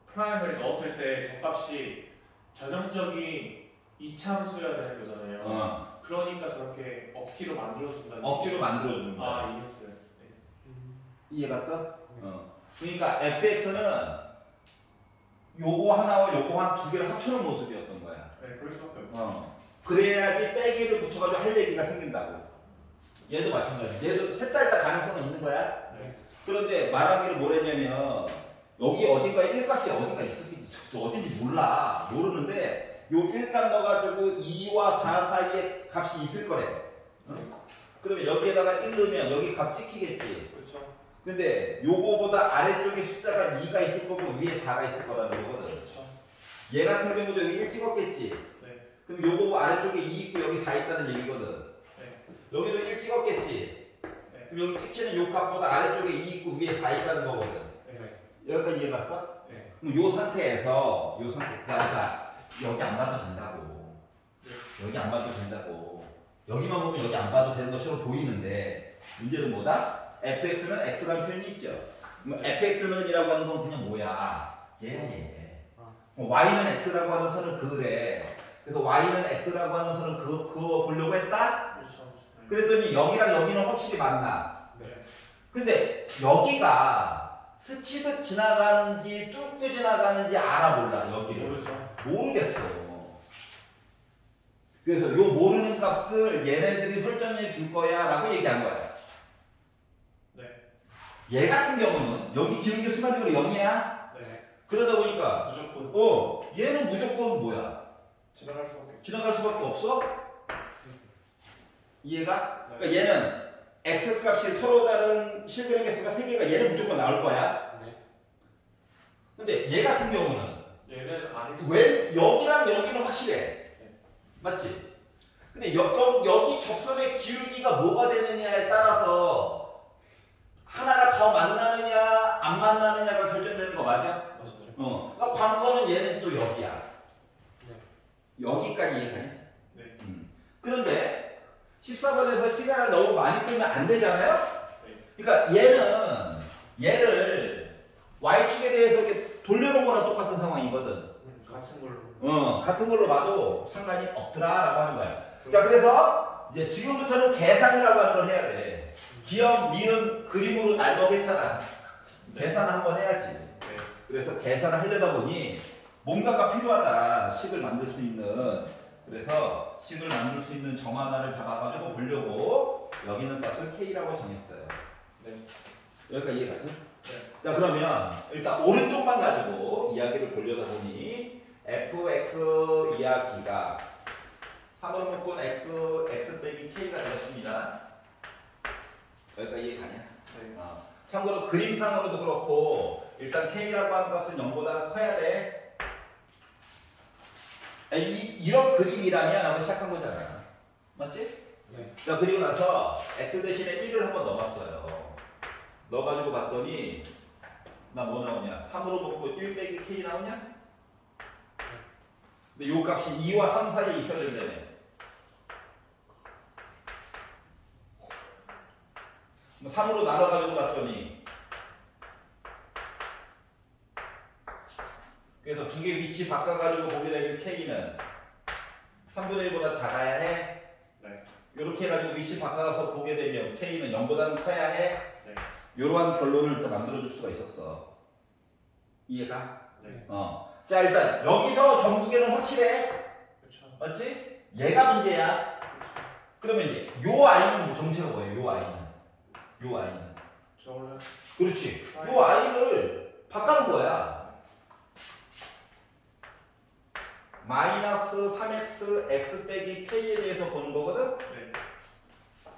프라임을 넣었을 때 저 값이 전형적인 2차 함수여야 되는 거잖아요. 그러니까 저렇게 억지로 만들어준다는 억지로 만들어주는 거야. 아, 이해했어요. 네. 이해 갔어? 그러니까 fx는 요거 하나와 요거 한 두 개를 합쳐놓은 모습이었던 거야. 네, 그럴 수밖에 없어요. 그래야지 빼기를 붙여가지고 할 얘기가 생긴다고. 얘도 마찬가지. 얘도 셋 다 일단 가능성은 있는 거야. 네. 그런데 말하기를 뭐랬냐면 여기 어딘가에 1값이 어딘가 있었겠지. 저 어딘지 몰라. 모르는데 요 1값 넣어가지고 2와 4 사이에 값이 있을 거래. 그러면 여기에다가 1 넣으면 여기 값 찍히겠지. 그렇죠. 근데 요거보다 아래쪽에 숫자가 2가 있을 거고 위에 4가 있을 거라는 거거든. 그렇죠. 얘 같은 경우도 여기 1 찍었겠지. 네. 그럼 요거 아래쪽에 2 있고 여기 4 있다는 얘기거든. 네. 여기도 1 찍었겠지. 네. 그럼 여기 찍히는 요 값보다 아래쪽에 2 있고 위에 4 있다는 거거든. 네. 여기까지 이해 갔어? 네. 그럼 요 상태에서 그러니까 여기 안 봐도 된다고. 여기 안 봐도 된다고. 여기만 보면 여기 안 봐도 되는 것처럼 보이는데 문제는 뭐다? fx는 x라는 표현이 있죠. 그럼 fx는이라고 하는 건 그냥 뭐야? 얘. y는 x라고 하는 선을 그으래. 그래서 y는 x라고 하는 선을 그거 보려고 했다? 그렇죠. 네. 그랬더니 여기랑 여기는 확실히 맞나? 네. 근데 여기가 스치듯 지나가는지 뚫고 지나가는지 알아 몰라 여기를 모르죠. 모르겠어. 그래서 요 모르는 값을 얘네들이 설정해 줄 거야 라고 얘기한 거야. 네. 얘 같은 경우는 여기 기울기 순간적으로 0이야. 네. 그러다 보니까 무조건 얘는 무조건 뭐야? 지나갈 수밖에 없죠. 지나갈 수밖에 없어? 이해가? 네. 그러니까 얘는 x값이 서로 다른 실근의 개수가 3개가 얘는 무조건 나올 거야. 네. 근데 얘 같은 경우는 얘는 아닐 수 왜 여기랑 여기는 확실해. 맞지? 근데 여기 접선의 기울기가 뭐가 되느냐에 따라서 하나가 더 만나느냐 안 만나느냐가 결정되는 거 맞아? 맞아요. 그러니까 관건은 얘는 또 여기야. 네. 여기까지 이해가냐? 네. 그런데 14번에서 시간을 너무 많이 끌면 안 되잖아요? 네. 그러니까 얘를 y축에 대해서 이렇게 돌려놓은 거랑 똑같은 상황이거든. 같은 걸로. 같은 걸로 봐도 상관이 없더라라고 하는 거야. 자, 그래서 이제 지금부터는 계산이라고 하는 걸 해야 돼. 기억, 니은, 그림으로 날먹했잖아. 계산 한번 해야지. 네. 그래서 계산을 하려다 보니 뭔가가 필요하다. 식을 만들 수 있는. 그래서 식을 만들 수 있는 점 하나를 잡아가지고 보려고 여기 있는 값을 k라고 정했어요. 네. 여기까지 이해가죠? 네. 자, 그러면 일단 오른쪽만 가지고 이야기를 보려다 보니 fx 이야기가 3으로 묶은 x 빼기 k가 되었습니다. 여기까지 이해가냐? 네. 참고로 그림상으로도 그렇고 일단 k라고 하는 값은 0보다 커야 돼. 이런 그림이라면 하고 시작한 거잖아. 맞지? 네. 자, 그리고 나서 x 대신에 1을 한번 넣어봤어요. 넣어가지고 봤더니 나 뭐 나오냐? 3으로 묶고 1 빼기 k 나오냐? 근데 요 값이 2와 3 사이에 있어야 된다며. 뭐 3으로 나눠가지고 봤더니 그래서 두 개 위치 바꿔가지고 보게 되면 k는 3분의 1보다 작아야 해. 네. 이렇게 해가지고 위치 바꿔서 보게 되면 k는 0보다는 커야 해. 네. 이러한 결론을 또 만들어줄 수가 있었어. 이해가? 네. 자, 일단 여기서 정두개는 확실해. 그렇죠. 맞지? 얘가 문제야. 그러면 이제 요 i는 뭐 정체가 뭐예요? 요 i는. 저 원래 그렇지. 요 i를 바꿔는 거야. 마이너스 3x x 빼기 k에 대해서 보는 거거든? 네.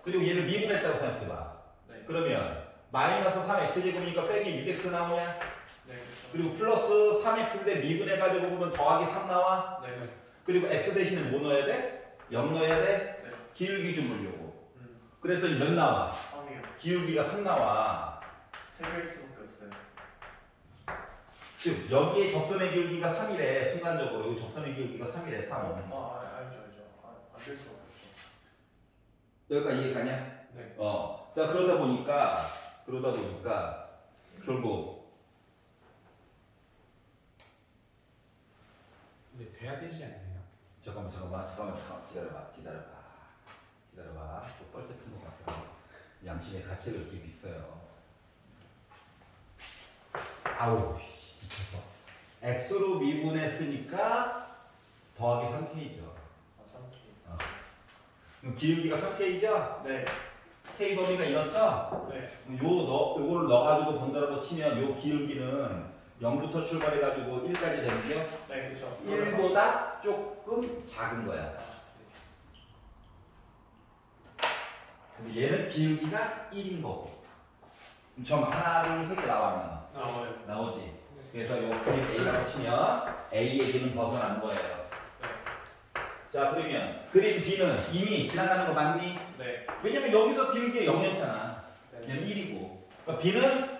그리고 얘를 미분했다고 생각해봐. 네. 그러면 마이너스 3x제곱이니까 빼기 6x 나오냐? 네. 그렇죠. 그리고 플러스 3x인데 미분해가지고 보면 더하기 3 나와? 네. 그리고 x 대신에 뭐 넣어야 돼? 0 넣어야 돼? 네. 기울기 좀 보려고. 그랬더니 몇 나와? 3이요. 기울기가 3 나와. 3배일수밖에 없어요. 즉 여기에 접선의 기울기가 3이래. 순간적으로 여기 접선의 기울기가 3이래. 3. 알죠. 안될 수가 없죠. 여기까지 이해가냐? 네. 자, 그러다 보니까 결국 근데 돼야 되지 않나요? 잠깐만 기다려봐. 또 뻘쭘한 것 같아. 양심의 가책을 느끼고 있어요. 아우 미쳤어. x로 미분했으니까 더하기 3k죠. 3K. 그럼 기울기가 3k죠? 네. k 범위가 이렇죠? 네. 요거를 넣어가지고 본다라고 치면 요 기울기는 0부터 출발해가지고 1까지 되는데요. 네, 그렇죠. 1보다 조금 작은 거야. 근데 얘는 기울기가 1인 거고. 그럼 점 하나, 둘, 세 개 나오면 나와요. 나오지. 그래서 요 그림 A라고 치면 A의 B는 벗어나는 거예요. 네. 자, 그러면 그림 B는 이미 지나가는 거 맞니? 네. 왜냐면 여기서 기울기가 0이었잖아. 네. 얘는 1이고. 그러니까 B는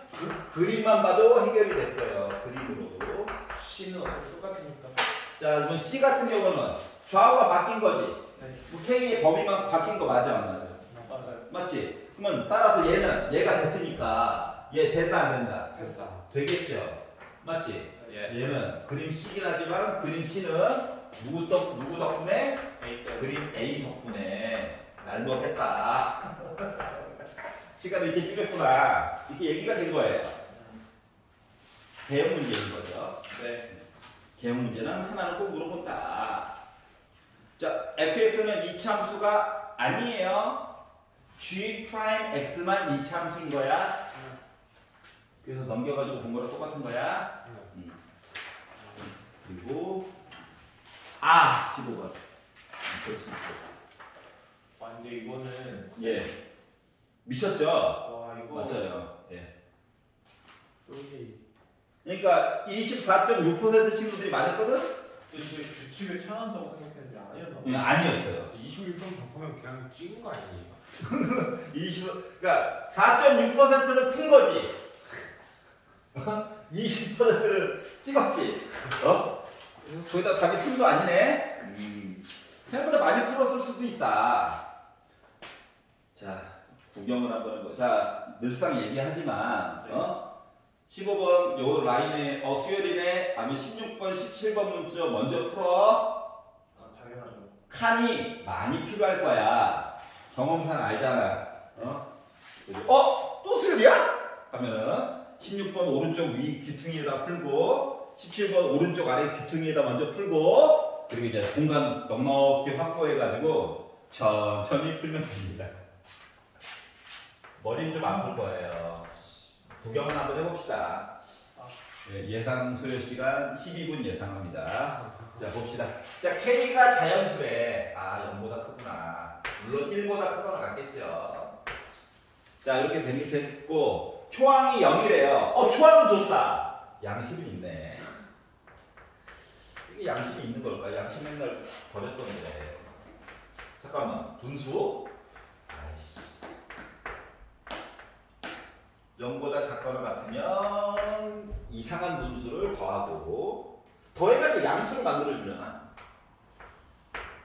그림만 봐도 해결이 됐어요. 그림으로도. C는 어차피 똑같으니까. 자, 그럼 C 같은 경우는 좌우가 바뀐 거지. 네. 뭐 K의 범위만 바뀐 거 맞아, 안 맞아? 맞아요. 맞지? 그러면 따라서 얘가 됐으니까 얘 됐다 안 된다? 됐어. 되겠죠? 맞지? 예. 얘는 그림 C긴 하지만 그림 C는 누구 덕분에? A 때문에. 그림 A 덕분에 날 먹겠다. 시간을 이렇게 줄였구나. 이렇게 얘기가 된 거예요. 대형 문제인 거죠. 네. 개형 문제는 하나는 꼭 물어본다. 자, fx는 이차함수가 아니에요. g'x만 이차함수인 거야. 그래서 넘겨가지고 본 거랑 똑같은 거야. 그리고 15번. 그럴 수 있어. 아 근데 이거는 예. 미쳤죠? 와 이거 맞아요. 예. 여기 그러니까 24.6% 친구들이 맞았거든? 근데 저희 규칙을 차한다고 생각했는데 아니었나 예, 봐요. 아니었어요. 26점 바꾸면 그냥 찍은 거 아니에요? 그러니까 4.6%는 푼 거지. 20%는 찍었지. 거기다 답이 3도 아니네. 생각보다 많이 풀었을 수도 있다. 자, 구경을 한번 해보. 자, 늘상 얘기하지만 15번 요 라인에 수열이네. 아니면 16번, 17번 문제 먼저 풀어. 아 당연하죠. 칸이 많이 필요할 거야. 경험상 알잖아. 또 수열이야? 하면은 16번 오른쪽 위 귀퉁이에다 풀고 17번 오른쪽 아래 귀퉁이에다 먼저 풀고 그리고 이제 공간 넉넉히 확보해가지고 천천히 풀면 됩니다. 머리는 좀 아플 거예요. 구경을 한번 해봅시다. 예상 소요 시간 12분 예상합니다. 자 봅시다. 자 K가 자연수래. 0보다 크구나. 물론 1보다 크거나 같겠죠. 자 이렇게 됐고 초항이 0이래요. 초항은 좋다. 양심이 있네. 이게 양심이 있는 걸까? 양심 맨날 버렸던데. 잠깐만 분수? 아이씨. 0보다 작거나 같으면 이상한 분수를 더하고 더해가지고 양수를 만들어주려나?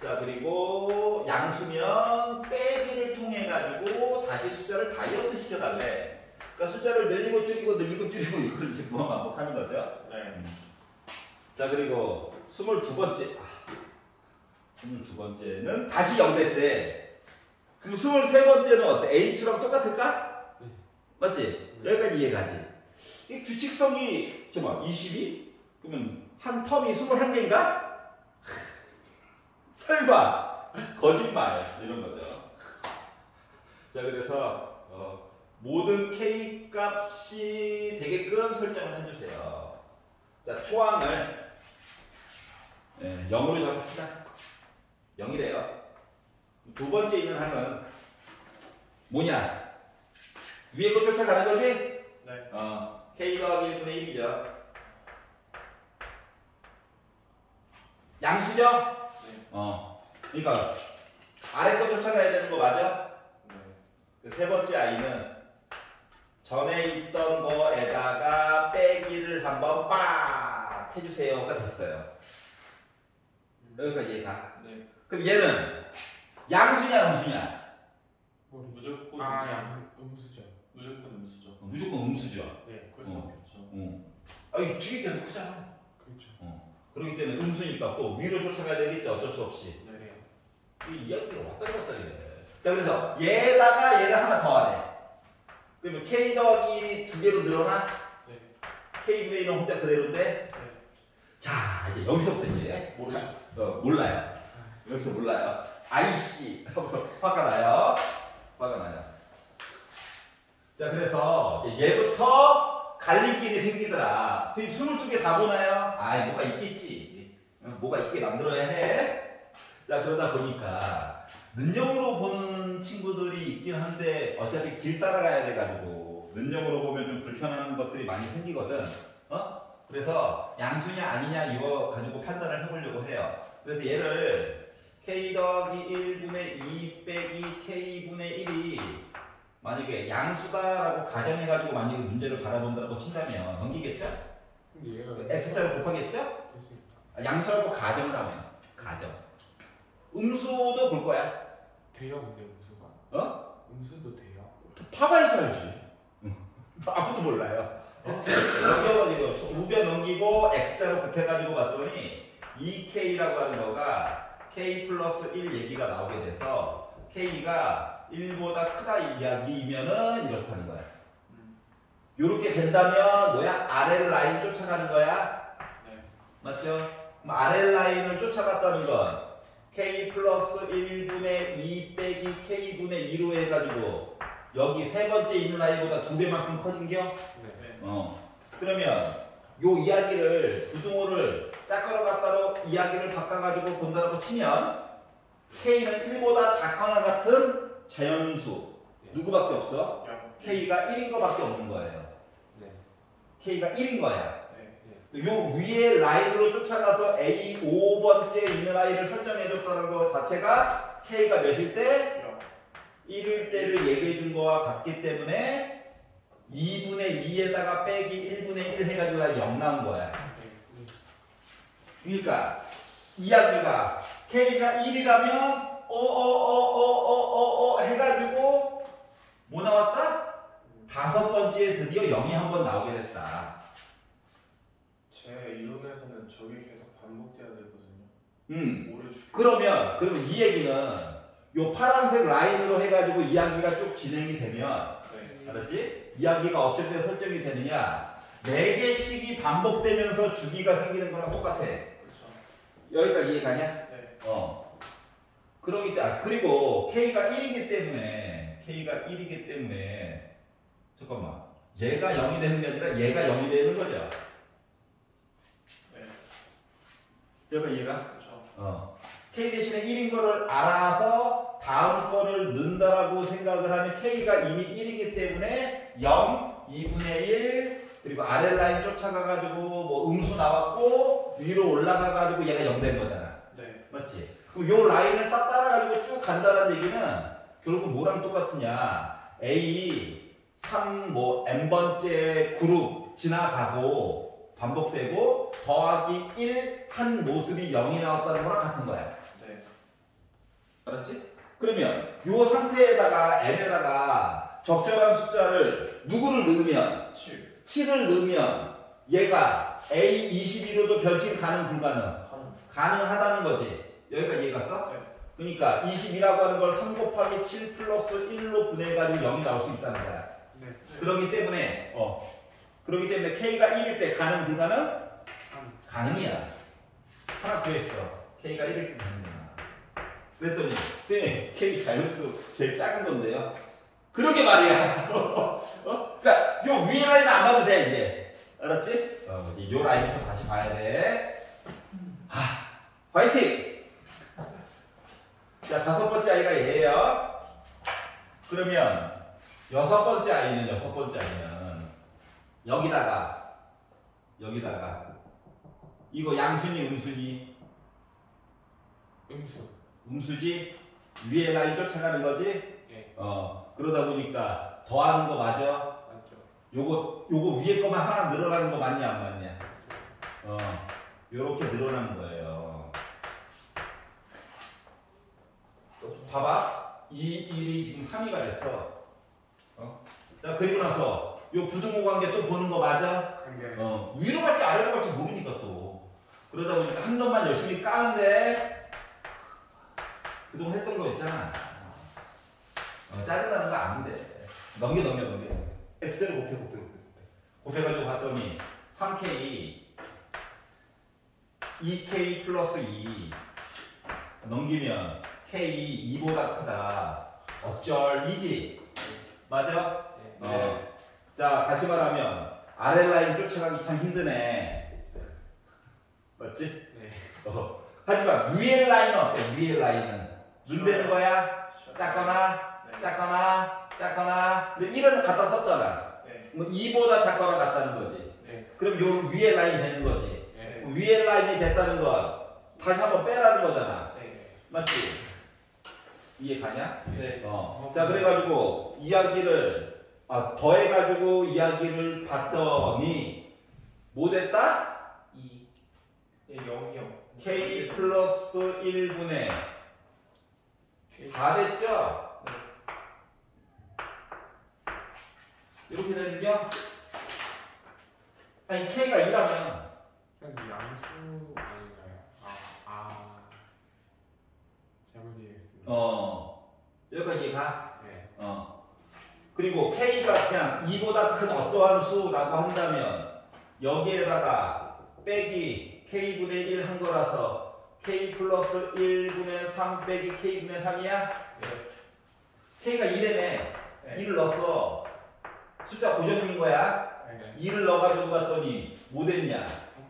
자 그리고 양수면 빼기를 통해가지고 다시 숫자를 다이어트 시켜달래. 그러니까 숫자를 늘리고 줄이고 늘리고 줄이고 이걸 지금 반복하는 거죠. 네. 자 그리고 22번째 22번째는 다시 0 됐대. 그럼 23번째는 어때? H랑 똑같을까? 네. 맞지? 네. 여기까지 이해가지? 이 규칙성이 잠깐만 22? 그러면 한 텀이 21개인가? 설마 거짓말 이런 거죠. 자 그래서 모든 K 값이 되게끔 설정을 해주세요. 자 초항을 0으로 잡읍시다. 0이래요. 두 번째 있는 항은 뭐냐? 위에 거 쫓아가는 거지? 네. K 더하기 1분의 1이죠. 양수죠? 네. 그러니까 아래 거 쫓아가야 되는 거 맞아? 네. 그 세 번째 아이는 전에 있던 거에다가 빼기를 한번 빡 해주세요가 됐어요. 여기까지 이해가? 네. 그럼 얘는 양수냐 음수냐? 무조건 음수죠. 무조건 음수죠. 무조건 음수죠. 네. 그럴 수밖에 없죠. 이 주기 계속 크잖아. 그렇죠. 그렇기 때문에 음수니까 또 위로 쫓아가야 되겠죠. 어쩔 수 없이. 네. 이 이야기가 왔다리 갔다리 해. 자 그래서 얘에다가 얘를 하나 더하래. 그러면 K 더하기 1이 두 개로 늘어나? 네. K분의 1은 혼자 그대로인데? 네. 자 이제 여기서부터 이제 모르죠. 몰라요. 여기서 몰라요. 아이씨 하면서 화가 나요. 화가 나요. 자 그래서 이제 얘부터 갈림길이 생기더라. 선생님 22개 다 보나요? 뭐가 있겠지. 뭐가 있게 만들어야 해. 자 그러다 보니까 는형으로 보는 친구들이 있긴 한데 어차피 길 따라가야 돼가지고 는형으로 보면 좀 불편한 것들이 많이 생기거든. 그래서 양수냐 아니냐 이거 가지고 판단을 해보려고 해요. 그래서 얘를 K 더하기 1분의 2 빼기 K분의 1이 만약에 양수다라고 가정해가지고 만약에 문제를 바라본다고 친다면 넘기겠죠? 근데 얘가 X자로 곱하겠죠? 됐습니다. 양수라고 가정을 하면 가정. 음수도 볼 거야. 돼요, 근데 음수가. 음수도 돼요. 파봐야지 알지. 아무도 몰라요. 넘겨가지고 우변 넘기고 X자로 곱해가지고 봤더니 2K라고 하는 거가 K 플러스 1 얘기가 나오게 돼서 K가 1보다 크다 이야기면은 이렇다는 거야. 요렇게 된다면 뭐야? RL 라인 쫓아가는 거야? 네. 맞죠? 그럼 RL 라인을 쫓아갔다는 건 K 플러스 1분의 2 빼기 K분의 2로 해가지고 여기 세 번째 있는 아이보다 2배만큼 커진겨? 네. 그러면 요 이야기를 부등호를 짝걸어 갖다로 이야기를 바꿔가지고 본다라고 치면 K는 1보다 작거나 같은 자연수 누구밖에 없어? K가 1인 거밖에 없는 거예요. 네. K가 1인 거야. 네. 요 위에 라인으로 쫓아가서 A 5번째 있는 아이를 설정해줬다는 것 자체가 K가 몇일 때? 1일 때를 얘기해 준 거와 같기 때문에 2분의 2에다가 빼기 1분의 1 해가지고 0 나온 거야. 그러니까 이야기가 K가 1이라면 해가지고 뭐 나왔다? 다섯 번째에 드디어 0이 한 번 나오게 됐다. 제 이론에서는 저게 계속 반복돼야 되거든요. 오래 그러면 이 얘기는 요 파란색 라인으로 해가지고 이야기가 쭉 진행이 되면 네. 알았지? 이야기가 어떻게 설정이 되느냐? 4개씩이 반복되면서 주기가 생기는 거랑 똑같아. 그렇죠. 여기까지 이해가냐? 네. 그러기 때문에 그리고 K가 1이기 때문에 잠깐만 얘가 0이 되는 게 아니라 얘가 0이 되는 거죠. 네. 얘가 그렇죠. K 대신에 1인 거를 알아서 다음 거를 넣는다라고 생각을 하면 K가 이미 1이기 때문에 0, 2분의 1 그리고 RL 라인 쫓아가가지고 뭐 음수 나왔고 위로 올라가가지고 얘가 0 된 거잖아. 네. 맞지? 그럼 요 라인을 딱 따라가지고 쭉 간다는 얘기는 결국 뭐랑 똑같으냐? A 3 뭐 n번째 그룹 지나가고 반복되고 더하기 1 한 모습이 0이 나왔다는 거랑 같은 거야. 네. 알았지? 그러면 요 상태에다가 m에다가 적절한 숫자를 누구를 넣으면 7을 넣으면 얘가 A22로도 변신 가능하다는 거지. 여기까지 이해 갔어? 네. 그러니까 20이라고 하는 걸 3 곱하기 7 플러스 1로 분해해가지고 0이 나올 수 있다는 거야. 네. 그러기 때문에 K가 1일 때 가능 불가능? 가능이야. 하나 구했어. K가 1일 때 가능이야. 그랬더니 선생님 K 자연수 제일 작은 건데요. 그러게 말이야. 그러니까 요 위에 라인은 안 봐도 돼 이제. 알았지? 요 라인부터 다시 봐야 돼. 화이팅! 자, 다섯 번째 아이가 얘예요. 그러면 여섯 번째 아이는 여기다가 이거 양순이 음순이 음수지? 위에 라인 쫓아가는 거지? 네. 그러다 보니까 더하는 거 맞아? 맞죠. 요거 위에 거만 하나 늘어나는 거 맞냐 안 맞냐? 요렇게 늘어나는 거예요. 봐봐. 1이 지금 3이가 됐어. 자, 그리고 나서 요 부등호 관계 또 보는 거 맞아? 위로 갈지 아래로 갈지 모르니까 또. 그러다 보니까 한 놈만 열심히 까는데 그동안 했던 거 있잖아. 짜증나는 거 아닌데. 넘겨. X제로 곱해가지고 봤더니 3K 2K 플러스 2 넘기면 K 2보다 크다. 어쩔이지? 맞아? 네. 자, 다시 말하면 RL 라인 쫓아가기 참 힘드네. 맞지? 네. 하지만 위에 라인은 어때? 위에 라인은 눈대는 거야? 작거나. 근데 1은 갖다 썼잖아. 네. 뭐 2보다 작거나 같다는 거지. 네. 그럼 요 위에 라인 되는 거지. 네. 위에 라인이 됐다는 건 다시 한번 빼라는 거잖아. 네. 맞지? 이해 가냐? 네. 자, 그래가지고 이야기를 더해가지고 이야기를 봤더니 뭐 됐다? 2. 네, 0이요. K 플러스 1분의 4 됐죠? 네. 이렇게 되는겨? 아니 K가 2라면 그냥 양수 아닌가요? 여기까지 이해가? 네. 그리고 K가 그냥 2보다 큰 어떠한 수라고 한다면 여기에다가 빼기 K분의 1 한 거라서 K 플러스 1분의 3 빼기 K분의 3이야? 네. K가 1이네. 네. 2를 넣었어. 숫자 고정인 거야. 네. 2를 넣어가지고 봤더니 뭐 됐냐?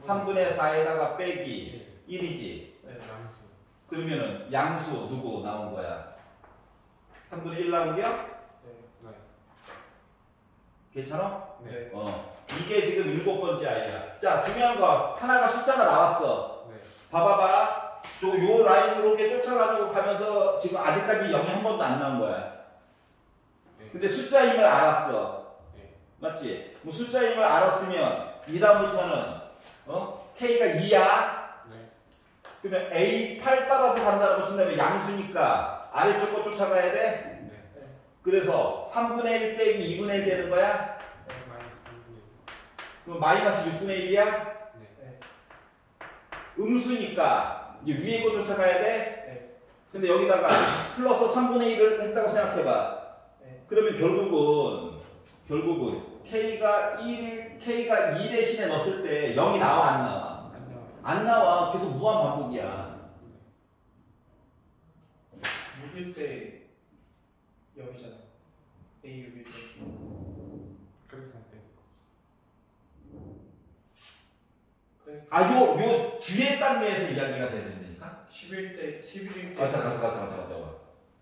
3분의 4에다가 빼기 1이지. 네. 양수. 그러면은 양수 누구 나온 거야? 3분의 1 나온 게요? 네. 네. 괜찮아? 네. 이게 지금 7번째 아이야. 자, 중요한 거 하나가 숫자가 나왔어. 네. 봐봐봐. 요 라인으로 이렇게 쫓아가지고 가면서 지금 아직까지 0이 한 번도 안 나온 거야. 근데 숫자임을 알았어. 네. 맞지? 뭐 숫자임을 알았으면 이 다음부터는 K가 2야. 네. 그러면 A8 따라서 간다는 거 친다면 양수니까 아래쪽 거 쫓아가야 돼. 네. 그래서 3분의 1 빼기 2분의 1 되는 거야. 그럼 마이너스 6분의 1이야? 네. 음수니까 이제 위에 거 쫓아가야 돼? 네. 근데 여기다가 플러스 3분의 1을 했다고 생각해봐. 네. 그러면 결국은 K가 2 대신에 넣었을 때 0이 나와 안 나와? 안 나와요. 안 나와. 계속 무한 반복이야. 6일 때 0이잖아. A 6일 때. 그래서 안 돼. 그러니까 아, 요 뒤에 단계에서 이야기가 되는데니까? 11일 때. 가자.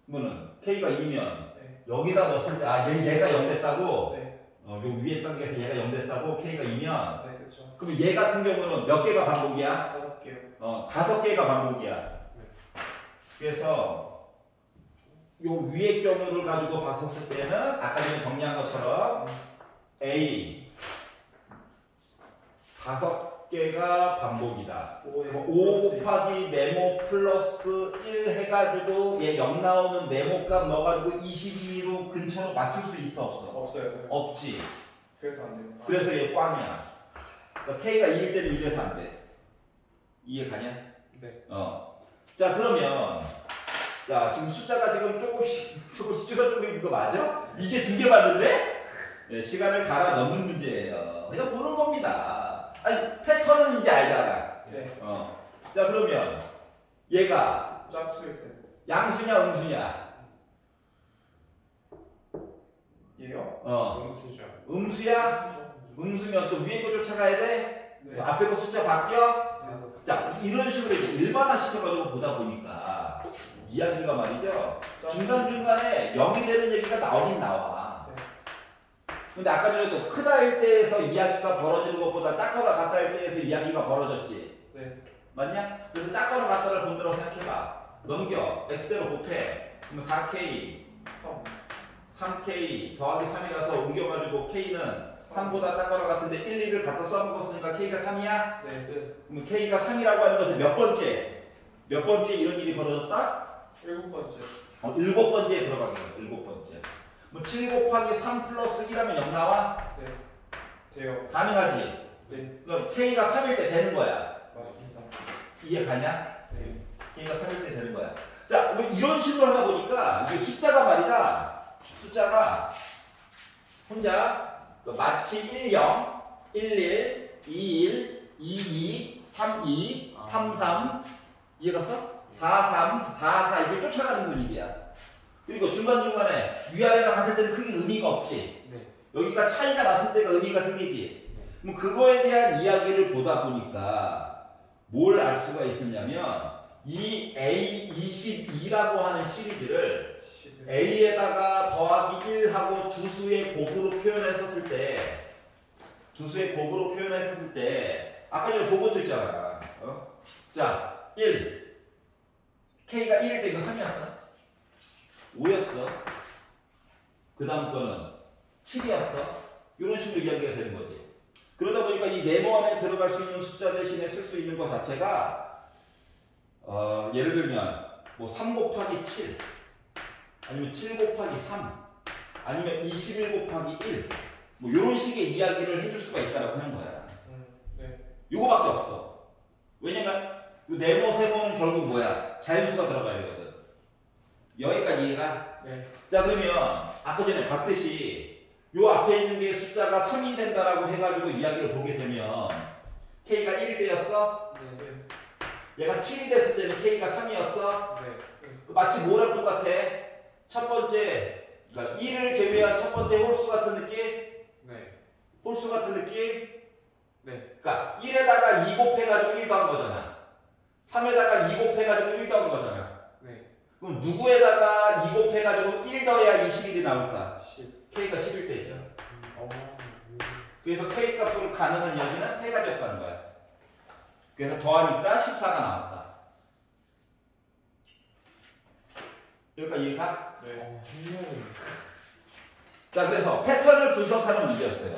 그러면은 K가 2면 네. 여기다 넣었을 때, 얘가 0 됐다고? 네. 요 위에 단계에서 얘가 0 됐다고? K가 2면? 네, 그렇죠. 그럼 얘 같은 경우는 몇 개가 반복이야? 5개요. 5개가 반복이야. 그래서 요 위에 경우를 가지고 봤었을 때는 아까 전에 정리한 것처럼 A 5개가 반복이다. 5 곱하기 네모 플러스 1 해가지고 얘 0 나오는 네모값 넣어가지고 22로 근처로 맞출 수 있어 없어? 없어요. 없지. 그래서 안 돼요. 그래서 얘 꽝이야. 그러니까 K가 2일 때는 이래서 안 돼. 이해 가냐? 네. 자, 그러면 자, 지금 숫자가 지금 조금씩 줄어들고 있는 거 맞아? 이제 2개 봤는데? 네, 시간을 갈아 넣는 문제예요. 그냥 보는 겁니다. 아니, 패턴은 이제 알잖아. 네. 자, 그러면 얘가 짝수일 때. 양수냐, 음수냐? 얘요? 음수죠. 음수야? 음수면 또 위에 거 쫓아가야 돼? 네. 앞에 거 숫자 바뀌어? 자, 이런 식으로 일반화시켜가지고 보다 보니까 이야기가 말이죠. 중간중간에 0이 되는 얘기가 나오긴 나와. 네. 근데 아까 전에도 크다일 때에서 이야기가 벌어지는 것보다 작거나 같다일 때에서 이야기가 벌어졌지. 네. 맞냐? 그래서 작거나 같다를 본다고 생각해봐. 넘겨. X제로 곱해. 그러면 4K, 3K 더하기 3이라서 옮겨가지고 K는 3보다 작거나 같은데 1, 2를 갖다 써먹었으니까 K가 3이야? 네. 그럼 K가 3이라고 하는 것은 몇 번째? 몇 번째 이런 일이 벌어졌다? 7번째. 7번째에 들어가겠네. 7번째. 뭐 7 곱하기 3 플러스 1하면 0 나와? 네. 돼요. 가능하지? 네. 그럼 K가 3일 때 되는 거야. 맞습니다. 이해 가냐? 네. K가 3일 때 되는 거야. 자, 뭐 이런 식으로 하다 보니까 이게 숫자가 말이다. 숫자가 혼자 마치 10, 11, 21, 22, 32, 33 이해갔어? 43, 44 이게 쫓아가는 분위기야. 그리고 중간중간에 위아래가 같을 때는 크게 의미가 없지. 네. 여기가 차이가 났을 때가 의미가 생기지. 그럼 그거에 대한 이야기를 보다 보니까 뭘 알 수가 있었냐면 이 A22라고 하는 시리즈를 A에다가 더하기 1하고 두 수의 곱으로 표현했었을 때 아까 전에 그것도 있잖아. 자, 1 K가 1일 때 이거 3이었어? 5였어? 그 다음 거는 7이었어? 이런 식으로 이야기가 되는 거지. 그러다 보니까 이 네모 안에 들어갈 수 있는 숫자 대신에 쓸 수 있는 것 자체가 예를 들면 뭐 3 곱하기 7 아니면 7 곱하기 3 아니면 21 곱하기 1 뭐 이런 식의 이야기를 해줄 수가 있다라고 하는 거야. 네. 이거밖에 없어. 왜냐면 이 네모 세모는 결국 뭐야? 자연수가 들어가야 되거든. 여기까지 이해가? 네. 자 그러면 아까 전에 봤듯이 요 앞에 있는 게 숫자가 3이 된다라고 해가지고 이야기를 보게 되면 K가 1대였어? 네. 얘가 7이 됐을 때는 K가 3이었어? 네. 마치 뭐랑 똑같아? 첫 번째 그러니까 1을 제외한 첫 번째 홀수 같은 느낌? 네. 홀수 같은 느낌? 네. 그러니까 1에다가 2 곱해가지고 1 더한 거잖아. 3에다가 2 곱해가지고 1 더한 거잖아. 네. 그럼 누구에다가 2 곱해가지고 1 더해야 21이 나올까? 10. K가 11대죠. 어. 그래서 K 값으로 가능한 여기는 세 가지였다는 거야. 그래서 더하니까 14가 나왔다. 여기까지 이해가? 네. 자, 그래서 패턴을 분석하는 문제였어요.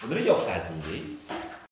오늘은 여기까지.